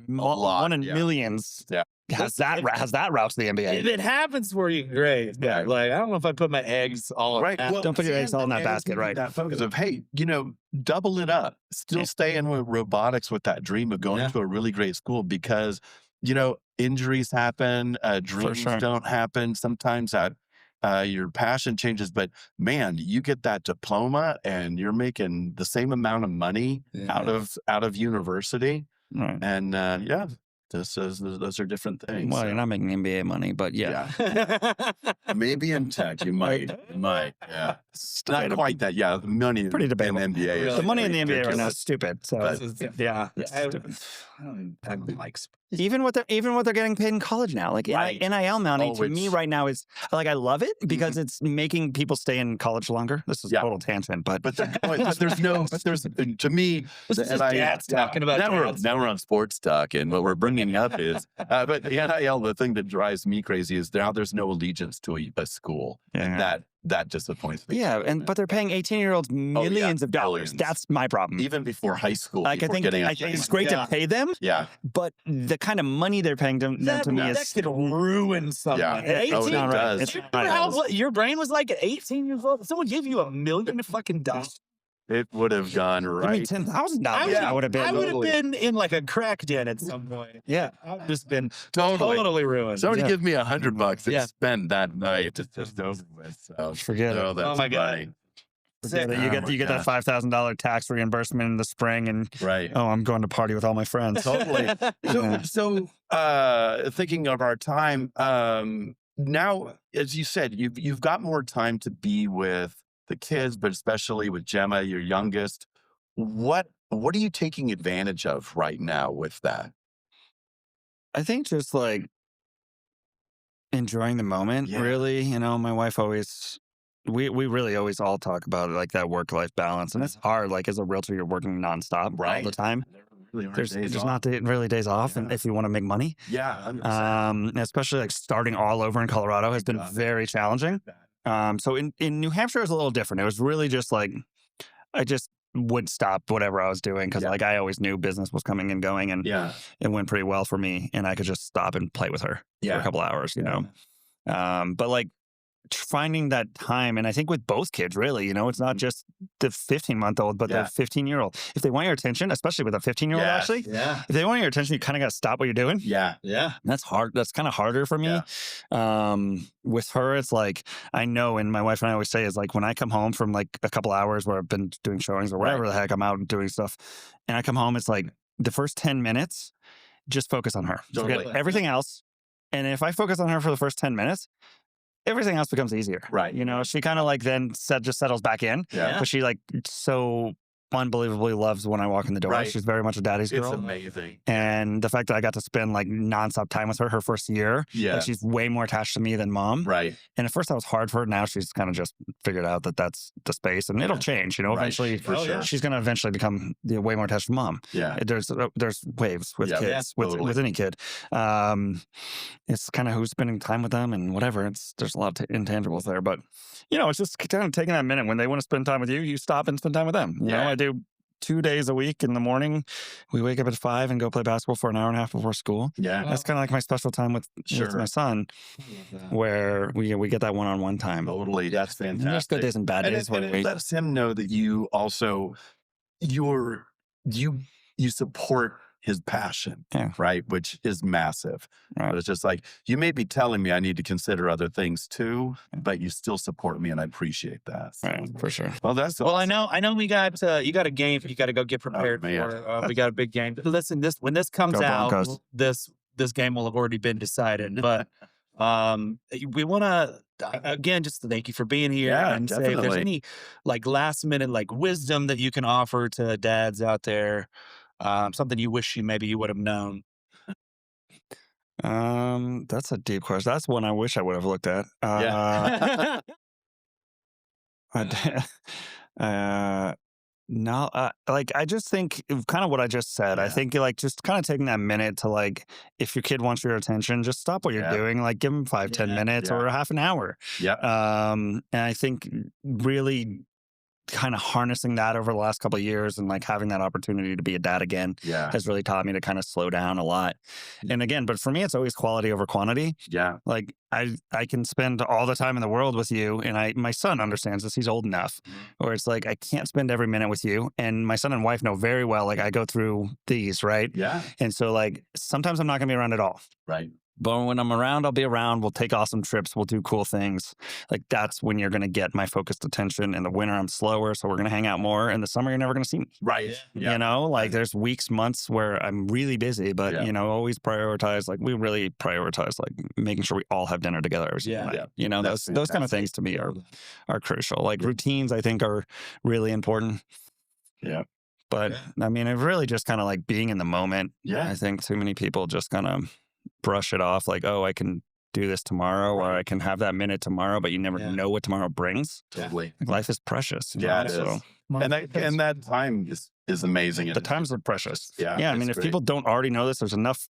lot, one in yeah. millions. Yeah. Has that route to the If NBA. it happens for you, great. Yeah. Like I don't know if I put my eggs all Right. in that. Don't put your eggs all in that basket, right? That focus of, hey, double it up. Still Yeah. stay in with robotics with that dream of going Yeah. to a really great school because, injuries happen, dreams sure. don't happen. Sometimes your passion changes, but man, you get that diploma and you're making the same amount of money out of university. Right. And those are different things. Well, so. you're not making NBA money, but yeah. Maybe in tech, you might, yeah. Not quite that, yeah. The money Pretty in debatable. NBA. is The money in the NBA right now ridiculous. is stupid. So But- yeah. It's I stupid. like even what they're getting paid in college now, like Right. NIL money Oh, to me it's- right now is like I love it because it's making people stay in college longer. This is a Yeah. total tangent, but But there's to me, dad's talking about dads. now we're on sports talk, and what we're bringing up is, but the NIL, the thing that drives me crazy is now there's no allegiance to a school, and that disappoints me. but they're paying 18-year-olds millions of dollars. Billions. That's my problem. Even before high school, Like I people think getting it's great to pay them, yeah. but the kind of money they're paying them to me that is could ruin someone. Yeah. At Oh, 18, it not right. does. It's you not remember right. what your brain was like at 18 years old? If someone gave you $1 million fucking dollars. It would have gone Give me right. $10,000. I I would have been. I would have been in like a crack den at some point. Yeah. I've just been Totally. totally ruined. Somebody Yeah. give me $100 to Yeah. spend that night. It's just over with. So Forget it. that's Oh my God. funny. You get that $5,000 tax reimbursement in the spring, and Right. oh, I'm going to party with all my friends. Totally. So thinking of our time, now, as you said, you've got more time to be with the kids, but especially with Gemma, your youngest. What are you taking advantage of right now with that? I think just like enjoying the moment, Yeah. really. My wife always, we really always all talk about it, like that work-life balance. And it's hard. Like as a realtor, you're working nonstop all the time. There's not really days off, and if you want to make money. Yeah. 100%. Especially like starting all over in Colorado has been very challenging. So in New Hampshire, it was a little different. It was really just like, I just would stop whatever I was doing because like I always knew business was coming and going, and it went pretty well for me, and I could just stop and play with her for a couple hours, but like finding that time, and I think with both kids, really, it's not just the 15-month-old, but the 15-year-old. If they want your attention, especially with a 15-year-old, actually, if they want your attention, you kind of got to stop what you're doing. Yeah. And that's hard. That's kind of harder for me. With her, it's like, I know, and my wife and I always say is like, when I come home from like a couple hours where I've been doing showings or whatever the heck, I'm out doing stuff, and I come home, it's like the first 10 minutes, just focus on her. Totally. Forget everything else. And if I focus on her for the first 10 minutes, everything else becomes easier. Right. She kind of like then just settles back in. Yeah. But she like so unbelievably loves when I walk in the door. Right. She's very much a daddy's girl. It's amazing. And the fact that I got to spend like nonstop time with her first year, like she's way more attached to me than mom. Right. And at first that was hard for her. Now she's kind of just figured out that that's the space, and it'll change. Eventually, for sure. She's going to eventually become way more attached to mom. Yeah. There's waves with kids, with any kid. It's kind of who's spending time with them and whatever. There's a lot of intangibles there, but it's just kind of taking that minute when they want to spend time with you. You stop and spend time with them. I do 2 days a week in the morning. We wake up at 5 and go play basketball for an hour and a half before school. Yeah. That's kind of like my special time with my son, where we get that one-on-one time. Totally. That's fantastic. There's good days and bad days. And it lets him know that you also, you support his passion, right? Which is massive. Right. But it's just like, you may be telling me I need to consider other things too, but you still support me, and I appreciate that. So. Right, for sure. Well, that's well. I know. We got you got a game. You got to go get prepared for. We got a big game. Listen, when this comes out, this game will have already been decided. But we want to again just thank you for being here and say if there's any like last minute like wisdom that you can offer to dads out there. Something you wish you would have known. That's a deep question. That's one I wish I would have looked at. No, like I just think kind of what I just said. I think like just kind of taking that minute to like, if your kid wants your attention, just stop what you're doing. Like give them 5-10 minutes or a half an hour. And I think really kind of harnessing that over the last couple of years and like having that opportunity to be a dad again has really taught me to kind of slow down a lot. And again, but for me, it's always quality over quantity. Like I can spend all the time in the world with you, and my son understands this. He's old enough where it's like, I can't spend every minute with you. And my son and wife know very well, like I go through these, right? And so like, sometimes I'm not gonna be around at all. Right. But when I'm around, I'll be around. We'll take awesome trips. We'll do cool things. Like that's when you're going to get my focused attention. In the winter, I'm slower, so we're going to hang out more. In the summer, you're never going to see me. Right. Like there's weeks, months where I'm really busy, but always prioritize. Like we really prioritize like making sure we all have dinner together every single night. Those kind of things to me are crucial. Like routines, I think, are really important. But I mean, it really just kind of like being in the moment. I think too many people just kind of brush it off like, oh, I can do this tomorrow or I can have that minute tomorrow, but you never know what tomorrow brings. Totally. Like life is precious. It is. And that time is amazing. The times are precious. I mean, if people don't already know this, there's enough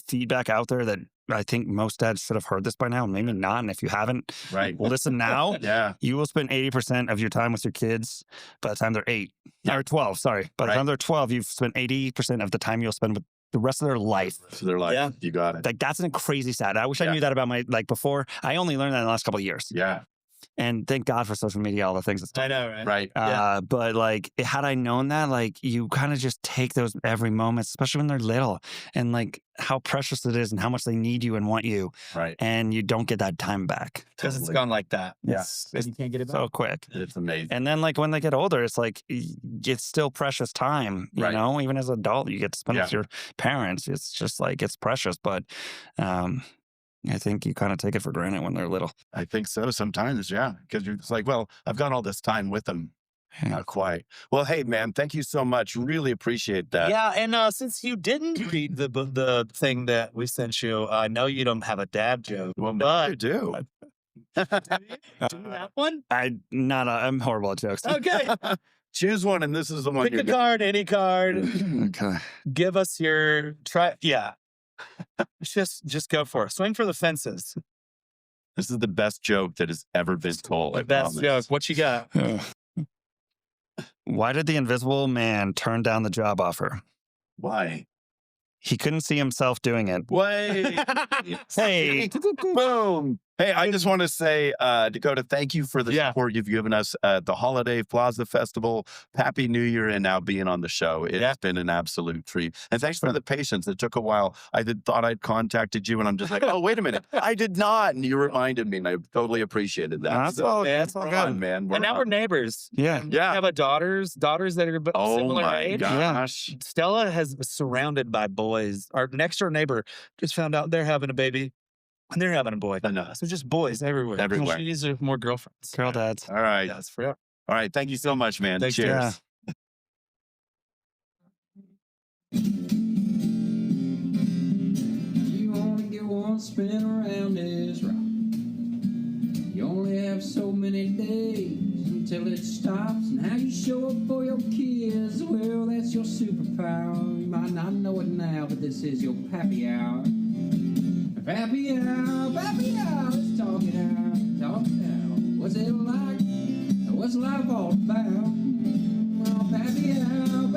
feedback out there that I think most dads should have heard this by now, maybe not. And if you haven't, listen now. You will spend 80% of your time with your kids by the time they're 8 or 12. Sorry. By the time they're 12, you've spent 80% of the time you'll spend with the rest of their life. You got it. Like that's a crazy stat. I wish I knew that about my, like before. I only learned that in the last couple of years. And thank God for social media, all the things it's done. I know, right? Right. But like, had I known that, like, you kind of just take those every moment, especially when they're little, and like how precious it is and how much they need you and want you. Right. And you don't get that time back. Because it's gone like that. Yeah. And you can't get it back. So quick. It's amazing. And then like when they get older, it's like, it's still precious time, you Right. know, even as an adult, you get to spend Yeah. with your parents. It's just like, it's precious. But I think you kind of take it for granted when they're little. I think so sometimes, yeah. Because you're just like, well, I've got all this time with them. Not quite. Well, hey, man, thank you so much. Really appreciate that. Yeah, and since you didn't read the thing that we sent you, I know you don't have a dad joke. Well, but I do. do you have one? I'm horrible at jokes. Okay. Choose one, and this is the one Pick a card, any card. Okay. Give us your try. Yeah. Just go for it. Swing for the fences. This is the best joke that has ever been told. I The best promise. joke. What you got? Why did the Invisible Man turn down the job offer? Why? He couldn't see himself doing it. Wait. Hey. Boom. Hey, I just want to say, Dakota, thank you for the Yeah. support you've given us at the Holiday Plaza Festival, Happy New Year, and now being on the show. It's been an absolute treat. And thanks for the patience. It took a while. Thought I'd contacted you, and I'm just like, oh, wait a minute. I did not. And you reminded me, and I totally appreciated that. That's all good. Man. And now we're neighbors. Yeah. We have a daughters that are Oh, similar my age. gosh. Stella has surrounded by boys. Our next door neighbor just found out they're having a baby. And they're having a boy. So just boys everywhere. Everywhere. She needs more girlfriends. Girl dads. All right. That's forever. All right. Thank you so much, man. Thanks, Cheers. Yeah. You only get one spin around this rock. You only have so many days until it stops. And how you show up for your kids, well, that's your superpower. You might not know it now, but this is your Pappy Hour. Pappy Hour, let's talk it out. Talk it out. What's it like? What's life all about? Well, Pappy Hour,